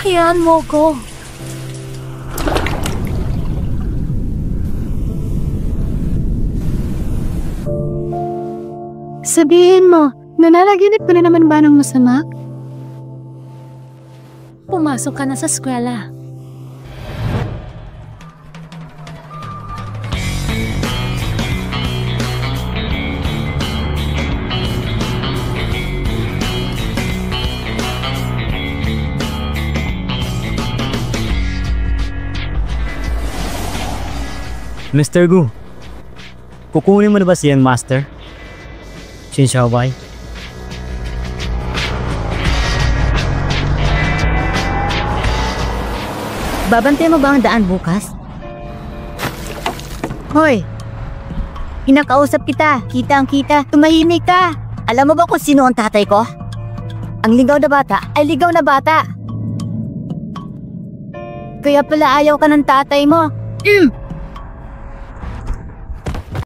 Hayaan mo ko. Sabihin mo, nananaginip ko na naman ba ng masama? Pumasok ka na sa eskwela. Mr. Gu, kukunin mo na ba siyang master? Shin Xiaobai? Babantay mo ba ang daan bukas? Hoy! Kinakausap kita. Kita-kita. Tumahimik ka. Alam mo ba kung sino ang tatay ko? Ang ligaw na bata ay ligaw na bata. Kaya pala ayaw ka ng tatay mo.